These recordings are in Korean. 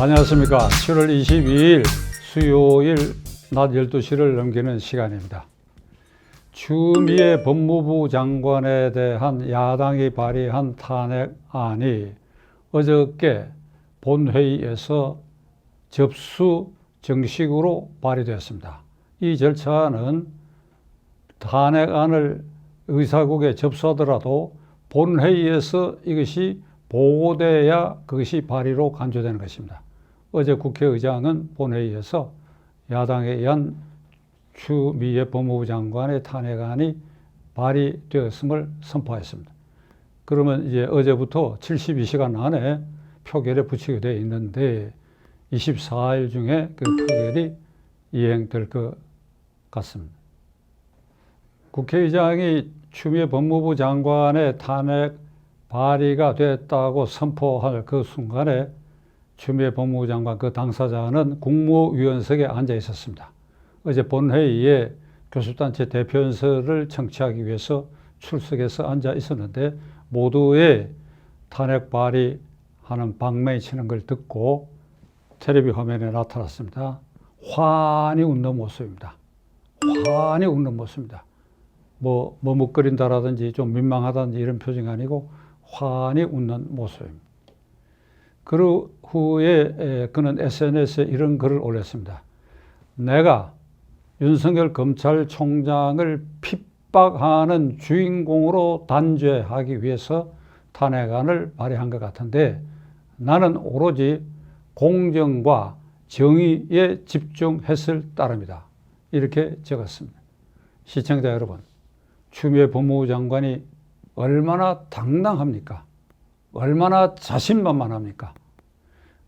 안녕하십니까. 7월 22일 수요일 낮 12시를 넘기는 시간입니다. 추미애 법무부 장관에 대한 야당이 발의한 탄핵안이 어저께 본회의에서 접수 정식으로 발의되었습니다. 이 절차는 탄핵안을 의사국에 접수하더라도 본회의에서 이것이 보고돼야 그것이 발의로 간주되는 것입니다. 어제 국회의장은 본회의에서 야당에 의한 추미애 법무부 장관의 탄핵안이 발의되었음을 선포했습니다. 그러면 이제 어제부터 72시간 안에 표결에 붙이게 되어 있는데 24일 중에 그 표결이 이행될 것 같습니다. 국회의장이 추미애 법무부 장관의 탄핵 발의가 됐다고 선포할 그 순간에 추미애 법무부 장관 그 당사자는 국무위원석에 앉아 있었습니다. 어제 본회의에 교섭단체 대표연설을 청취하기 위해서 출석해서 앉아 있었는데 모두의 탄핵 발의하는 방망이 치는 걸 듣고 텔레비 화면에 나타났습니다. 환히 웃는 모습입니다. 환히 웃는 모습입니다. 뭐 머뭇거린다라든지 좀 민망하다든지 이런 표정이 아니고 환히 웃는 모습입니다. 그 후에 그는 SNS에 이런 글을 올렸습니다. 내가 윤석열 검찰총장을 핍박하는 주인공으로 단죄하기 위해서 탄핵안을 발의한 것 같은데 나는 오로지 공정과 정의에 집중했을 따름이다. 이렇게 적었습니다. 시청자 여러분, 추미애 법무부 장관이 얼마나 당당합니까? 얼마나 자신만만합니까?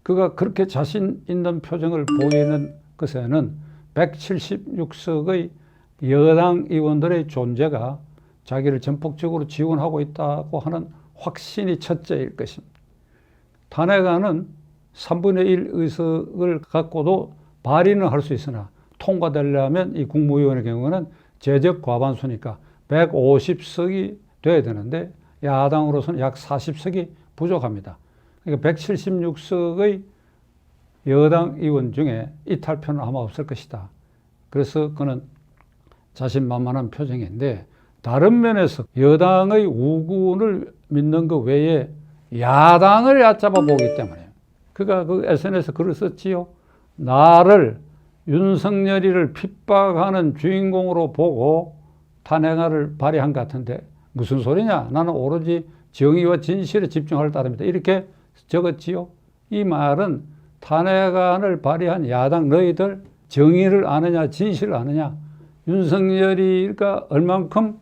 그가 그렇게 자신 있는 표정을 보이는 것에는 176석의 여당 의원들의 존재가 자기를 전폭적으로 지원하고 있다고 하는 확신이 첫째일 것입니다. 탄핵안은 3분의 1 의석을 갖고도 발의는 할 수 있으나 통과되려면 이 국무위원의 경우는 제적 과반수니까 150석이 돼야 되는데 야당으로서는 약 40석이 부족합니다. 그러니까 176석의 여당 의원 중에 이탈표는 아마 없을 것이다. 그래서 그는 자신만만한 표정인데 다른 면에서 여당의 우군을 믿는 것 외에 야당을 얕잡아 보기 때문에 그가 그 SNS에 글을 썼지요. 나를 윤석열이를 핍박하는 주인공으로 보고 탄핵안을 발의한 것 같은데 무슨 소리냐? 나는 오로지 정의와 진실에 집중할 따름이다. 이렇게 적었지요. 이 말은 탄핵안을 발의한 야당 너희들 정의를 아느냐 진실을 아느냐 윤석열이가 얼만큼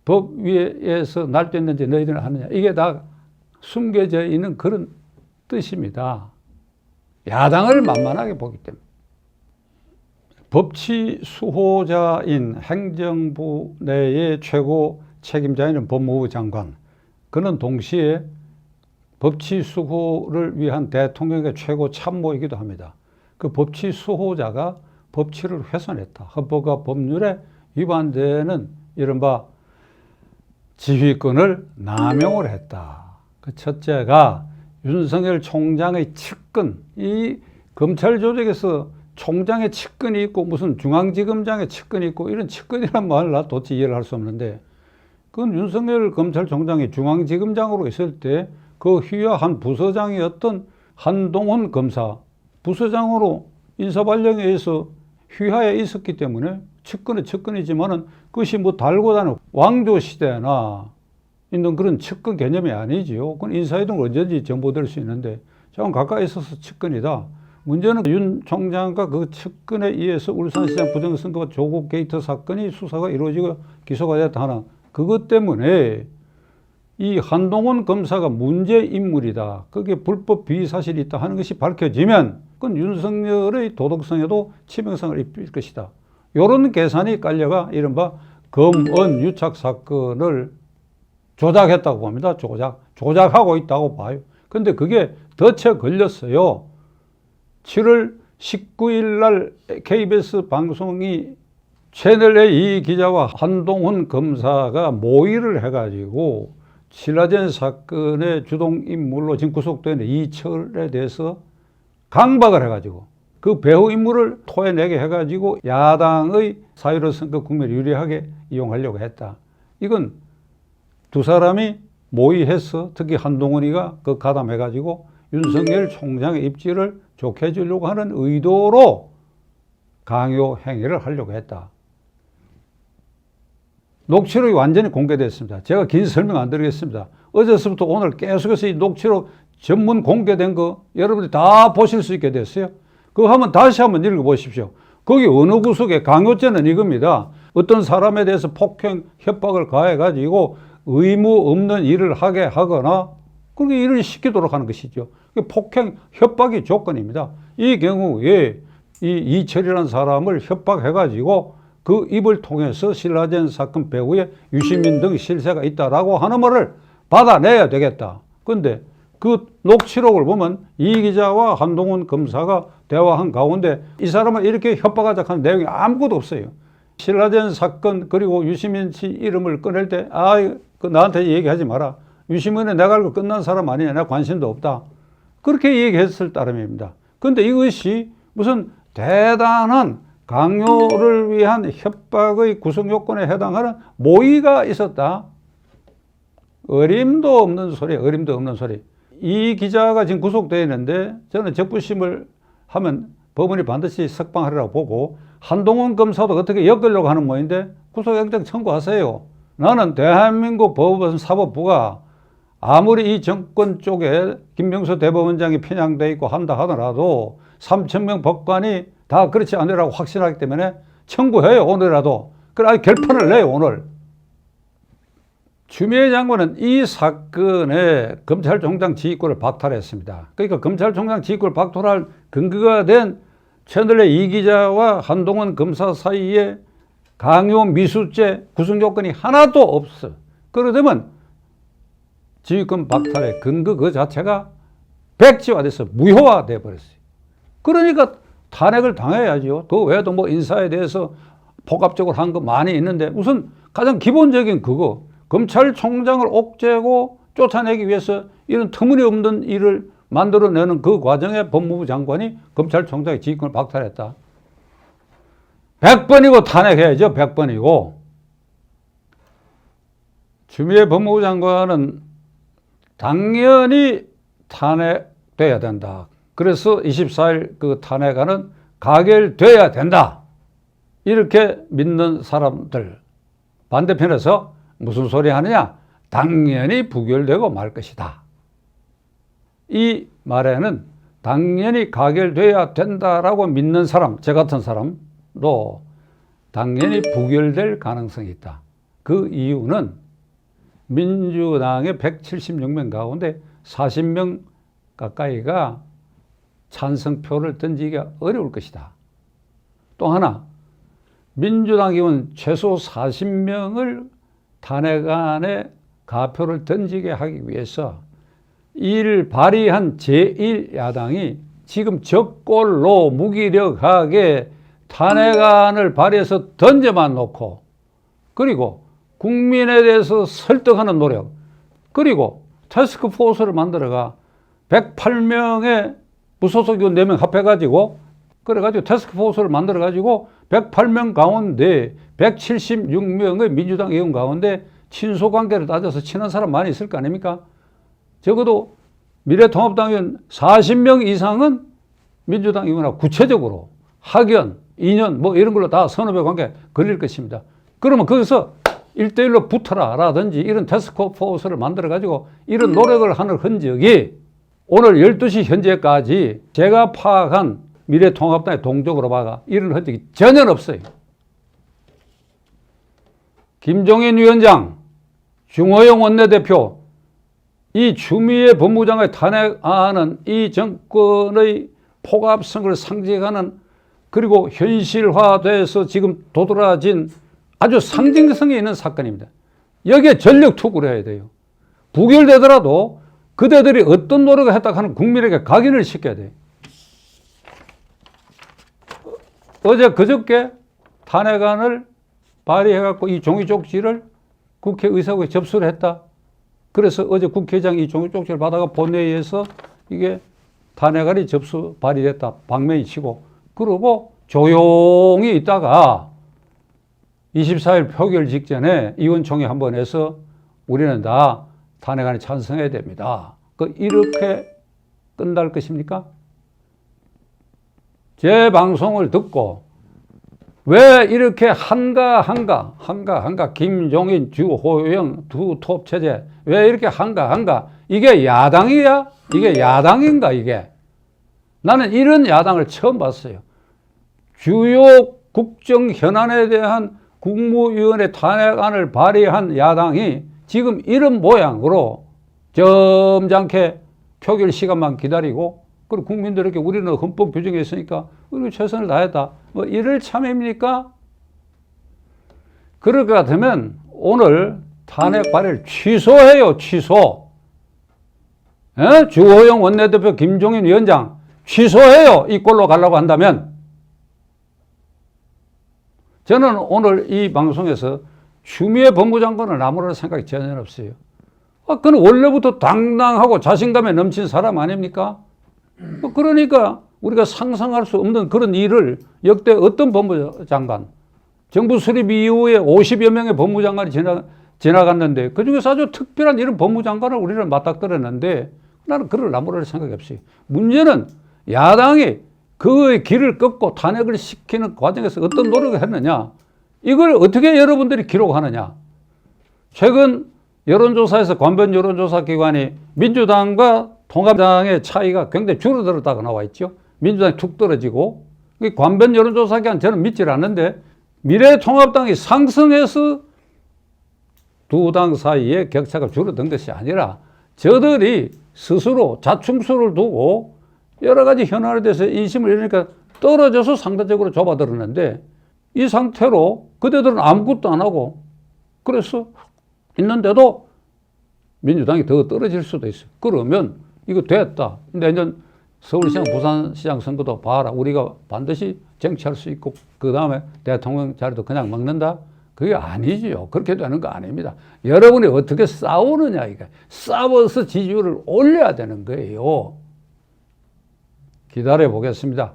법 위에서 날뛰었는지 너희들은 아느냐 이게 다 숨겨져 있는 그런 뜻입니다. 야당을 만만하게 보기 때문에. 법치 수호자인 행정부 내의 최고 책임자인 법무부 장관, 그는 동시에 법치 수호를 위한 대통령의 최고 참모이기도 합니다. 그 법치 수호자가 법치를 훼손했다. 헌법과 법률에 위반되는 이른바 지휘권을 남용을 했다. 그 첫째가 윤석열 총장의 측근, 이 검찰 조직에서 총장의 측근이 있고 무슨 중앙지검장의 측근이 있고 이런 측근이란 말을 나 도대체 이해를 할 수 없는데 그건 윤석열 검찰총장이 중앙지검장으로 있을 때 그 휘하한 부서장이었던 한동훈 검사 부서장으로 인사발령에 의해서 휘하에 있었기 때문에 측근은 측근이지만은 그것이 뭐 달고 다니는 왕조 시대나 있는 그런 측근 개념이 아니지요. 그건 인사이동 언제든지 정보될 수 있는데 저건 가까이 있어서 측근이다. 문제는 윤 총장과 그 측근에 의해서 울산시장 부정선거 조국 게이트 사건이 수사가 이루어지고 기소가 됐다 하나 그것 때문에 이 한동훈 검사가 문제 인물이다. 그게 불법 비사실이 있다 하는 것이 밝혀지면 그건 윤석열의 도덕성에도 치명상을 입힐 것이다. 이런 계산이 깔려가 이른바 검언 유착 사건을 조작했다고 봅니다. 조작하고 있다고 봐요. 근데 그게 덫에 걸렸어요. 7월 19일 날 KBS 방송이 채널A 이 기자와 한동훈 검사가 모의를 해가지고 신라젠 사건의 주동인물로 지금 구속된 이철에 대해서 강박을 해가지고 그 배후 인물을 토해내게 해가지고 야당의 사유로 선거 국면을 유리하게 이용하려고 했다. 이건 두 사람이 모의해서 특히 한동훈이가 그 가담해가지고 윤석열 총장의 입지를 좋게 해주려고 하는 의도로 강요 행위를 하려고 했다. 녹취록이 완전히 공개됐습니다. 제가 긴 설명 안 드리겠습니다. 어제서부터 오늘 계속해서 이 녹취록 전문 공개된 거 여러분들이 다 보실 수 있게 됐어요. 그거 한번 다시 한번 읽어보십시오. 거기 어느 구석에 강요죄는 이겁니다. 어떤 사람에 대해서 폭행, 협박을 가해가지고 의무 없는 일을 하게 하거나 그렇게 일을 시키도록 하는 것이죠. 폭행, 협박이 조건입니다. 이 경우에 이 이철이라는 사람을 협박해가지고 그 입을 통해서 신라젠 사건 배후에 유시민 등 실세가 있다라고 하는 말을 받아내야 되겠다. 그런데 그 녹취록을 보면 이 기자와 한동훈 검사가 대화한 가운데 이 사람을 이렇게 협박하자 하는 내용이 아무것도 없어요. 신라젠 사건 그리고 유시민 씨 이름을 꺼낼 때 그 나한테 얘기하지 마라. 유시민은 내가 알고 끝난 사람 아니냐. 내가 관심도 없다. 그렇게 얘기했을 따름입니다. 그런데 이것이 무슨 대단한 강요를 위한 협박의 구성 요건에 해당하는 모의가 있었다. 어림도 없는 소리, 어림도 없는 소리. 이 기자가 지금 구속되어 있는데 저는 적부심을 하면 법원이 반드시 석방하리라고 보고 한동훈 검사도 어떻게 엮으려고 하는 모양인데 구속영장 청구하세요. 나는 대한민국 법원 사법부가 아무리 이 정권 쪽에 김명수 대법원장이 편향되어 있고 한다 하더라도 3,000명 법관이 다 그렇지 않으라고 확신하기 때문에 청구해요. 오늘이라도. 그래 결판을 내요. 오늘. 추미애 장관은 이 사건에 검찰총장 지휘권을 박탈했습니다. 그러니까 검찰총장 지휘권을 박탈할 근거가 된 채널의 이 기자와 한동훈 검사 사이에 강요 미수죄 구성 요건이 하나도 없어. 그러면 지휘권 박탈의 근거 그 자체가 백지화돼서 무효화돼 버렸어요. 그러니까 탄핵을 당해야죠. 그 외에도 뭐 인사에 대해서 복합적으로 한 거 많이 있는데 우선 가장 기본적인 그거 검찰총장을 옥죄고 쫓아내기 위해서 이런 터무니없는 일을 만들어내는 그 과정에 법무부 장관이 검찰총장의 지휘권을 박탈했다. 100번이고 탄핵해야죠. 100번이고. 추미애 법무부 장관은 당연히 탄핵돼야 된다. 그래서 24일 그 탄핵안은 가결돼야 된다. 이렇게 믿는 사람들. 반대편에서 무슨 소리 하느냐? 당연히 부결되고 말 것이다. 이 말에는 당연히 가결돼야 된다라고 믿는 사람, 저 같은 사람도 당연히 부결될 가능성이 있다. 그 이유는 민주당의 176명 가운데 40명 가까이가 찬성표를 던지기가 어려울 것이다. 또 하나, 민주당 의원 최소 40명을 탄핵안에 가표를 던지게 하기 위해서 이를 발의한 제1야당이 지금 적골로 무기력하게 탄핵안을 발의해서 던져만 놓고 그리고 국민에 대해서 설득하는 노력 그리고 태스크포스를 만들어가 108명의 무소속 의원 4명 합해가지고 그래가지고 태스크포스를 만들어가지고 108명 가운데 176명의 민주당 의원 가운데 친소관계를 따져서 친한 사람 많이 있을 거 아닙니까? 적어도 미래통합당 의원 40명 이상은 민주당 의원하고 구체적으로 학연, 인연 뭐 이런 걸로 다 선후배 관계 걸릴 것입니다. 그러면 거기서 1대1로 붙어라 라든지 이런 태스크포스를 만들어가지고 이런 노력을 하는 흔적이 오늘 12시 현재까지 제가 파악한 미래통합당의 동족으로 봐가 이런 흔적이 전혀 없어요. 김종인 위원장, 중호영 원내대표, 이 추미애 법무장관의 탄핵안은 이 정권의 폭압성을 상징하는 그리고 현실화돼서 지금 도드라진 아주 상징성이 있는 사건입니다. 여기에 전력 투구를 해야 돼요. 부결되더라도 그대들이 어떤 노력을 했다고 하는 국민에게 각인을 시켜야 돼요. 어제 그저께 탄핵안을 발의해갖고 이 종이 쪽지를 국회의사국에 접수를 했다. 그래서 어제 국회의장이 이 종이 쪽지를 받아가 본회의에서 이게 탄핵안이 접수 발의됐다. 방명이 치고 그러고 조용히 있다가 24일 표결 직전에 의원총회 한번 해서 우리는 다 탄핵안에 찬성해야 됩니다. 이렇게 끝날 것입니까? 제 방송을 듣고 왜 이렇게 한가 김종인, 주호영 두 톱 체제 왜 이렇게 한가 이게 야당이야? 이게 야당인가 이게? 나는 이런 야당을 처음 봤어요. 주요 국정 현안에 대한 국무위원회 탄핵안을 발의한 야당이 지금 이런 모양으로 점잖게 표결 시간만 기다리고 그리고 국민들에게 우리는 헌법 규정에 있으니까 우리 최선을 다했다. 뭐 이럴 참입니까? 그럴 것 같으면 오늘 탄핵 발의를 취소해요. 취소. 에? 주호영 원내대표 김종인 위원장 취소해요. 이 꼴로 가려고 한다면. 저는 오늘 이 방송에서 추미애 법무장관을 나무랄 생각이 전혀 없어요. 그는 원래부터 당당하고 자신감에 넘친 사람 아닙니까? 그러니까 우리가 상상할 수 없는 그런 일을 역대 어떤 법무장관, 정부 수립 이후에 50여 명의 법무장관이 지나갔는데 그중에서 아주 특별한 이런 법무장관을 우리는 맞닥뜨렸는데 나는 그를 나무랄 생각이 없어요. 문제는 야당이 그 길을 끊고 탄핵을 시키는 과정에서 어떤 노력을 했느냐. 이걸 어떻게 여러분들이 기록하느냐. 최근 여론조사에서 관변 여론조사 기관이 민주당과 통합당의 차이가 굉장히 줄어들었다고 나와 있죠. 민주당이 툭 떨어지고 관변 여론조사 기관 저는 믿질 않는데 미래통합당이 상승해서 두 당 사이에 격차가 줄어든 것이 아니라 저들이 스스로 자충수를 두고 여러 가지 현안에 대해서 인심을 잃으니까 떨어져서 상대적으로 좁아들었는데 이 상태로 그대들은 아무것도 안 하고 그래서 있는데도 민주당이 더 떨어질 수도 있어요. 그러면 이거 됐다. 내년 서울시장, 부산시장 선거도 봐라. 우리가 반드시 쟁취할 수 있고 그 다음에 대통령 자리도 그냥 먹는다? 그게 아니지요. 그렇게 되는 거 아닙니다. 여러분이 어떻게 싸우느냐 이게. 싸워서 지지율을 올려야 되는 거예요. 기다려 보겠습니다.